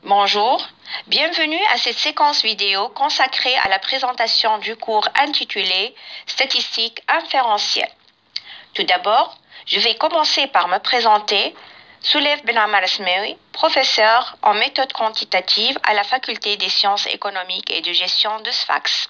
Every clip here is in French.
Bonjour, bienvenue à cette séquence vidéo consacrée à la présentation du cours intitulé Statistique inférentielle. Tout d'abord, je vais commencer par me présenter. Souleyf Ben Ammar Esmaoui, professeur en méthode quantitative à la faculté des sciences économiques et de gestion de Sfax.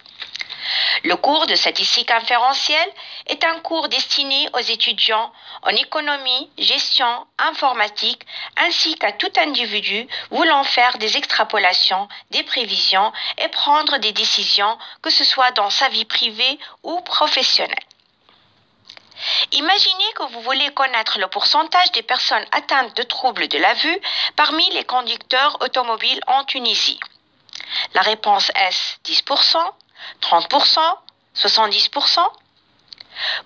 Le cours de statistique inférentielle est un cours destiné aux étudiants en économie, gestion, informatique, ainsi qu'à tout individu voulant faire des extrapolations, des prévisions et prendre des décisions, que ce soit dans sa vie privée ou professionnelle. Imaginez que vous voulez connaître le pourcentage des personnes atteintes de troubles de la vue parmi les conducteurs automobiles en Tunisie. La réponse est 10%, 30%, 70%.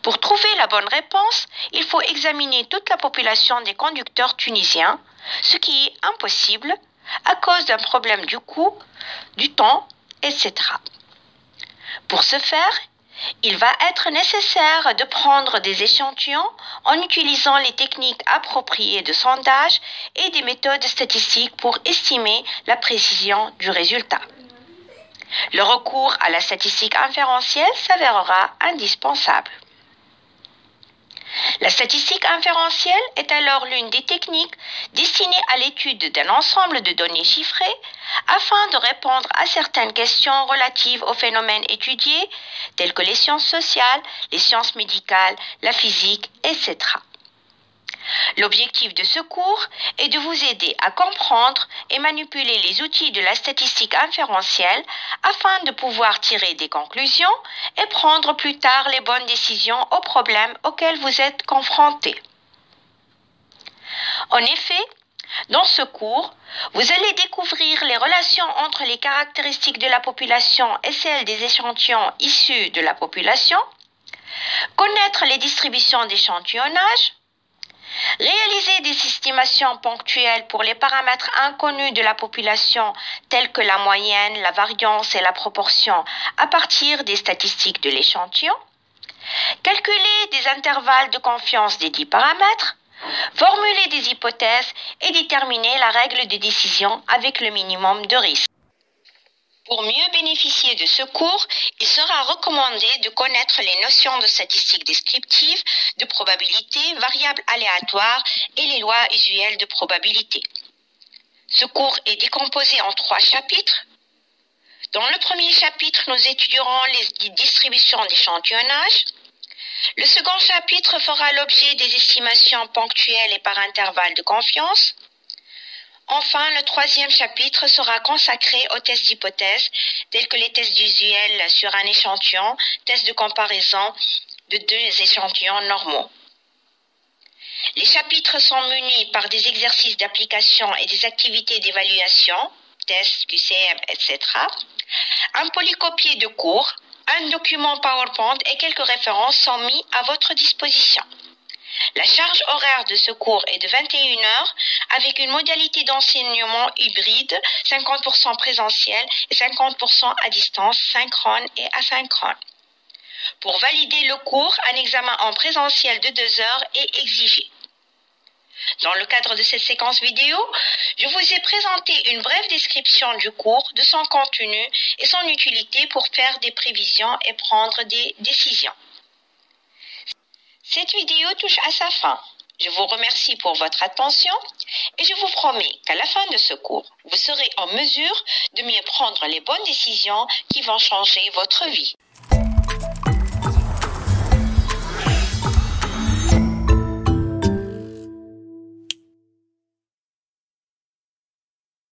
Pour trouver la bonne réponse, il faut examiner toute la population des conducteurs tunisiens, ce qui est impossible à cause d'un problème du coût, du temps, etc. Pour ce faire, il va être nécessaire de prendre des échantillons en utilisant les techniques appropriées de sondage et des méthodes statistiques pour estimer la précision du résultat. Le recours à la statistique inférentielle s'avérera indispensable. La statistique inférentielle est alors l'une des techniques destinées à l'étude d'un ensemble de données chiffrées afin de répondre à certaines questions relatives aux phénomènes étudiés, tels que les sciences sociales, les sciences médicales, la physique, etc. L'objectif de ce cours est de vous aider à comprendre et manipuler les outils de la statistique inférentielle afin de pouvoir tirer des conclusions et prendre plus tard les bonnes décisions aux problèmes auxquels vous êtes confrontés. En effet, dans ce cours, vous allez découvrir les relations entre les caractéristiques de la population et celles des échantillons issus de la population, connaître les distributions d'échantillonnage, réaliser des estimations ponctuelles pour les paramètres inconnus de la population tels que la moyenne, la variance et la proportion à partir des statistiques de l'échantillon, calculer des intervalles de confiance des 10 paramètres, formuler des hypothèses et déterminer la règle de décision avec le minimum de risque. Pour mieux bénéficier de ce cours, il sera recommandé de connaître les notions de statistique descriptive, de probabilité, variables aléatoires et les lois usuelles de probabilité. Ce cours est décomposé en 3 chapitres. Dans le premier chapitre, nous étudierons les distributions d'échantillonnage. Le second chapitre fera l'objet des estimations ponctuelles et par intervalle de confiance. Enfin, le troisième chapitre sera consacré aux tests d'hypothèse, tels que les tests visuels sur un échantillon, tests de comparaison de 2 échantillons normaux. Les chapitres sont munis par des exercices d'application et des activités d'évaluation, tests, QCM, etc., un polycopié de cours, un document PowerPoint et quelques références sont mis à votre disposition. La charge horaire de ce cours est de 21 heures avec une modalité d'enseignement hybride, 50% présentiel et 50% à distance, synchrone et asynchrone. Pour valider le cours, un examen en présentiel de 2 heures est exigé. Dans le cadre de cette séquence vidéo, je vous ai présenté une brève description du cours, de son contenu et son utilité pour faire des prévisions et prendre des décisions. Cette vidéo touche à sa fin. Je vous remercie pour votre attention et je vous promets qu'à la fin de ce cours, vous serez en mesure de mieux prendre les bonnes décisions qui vont changer votre vie.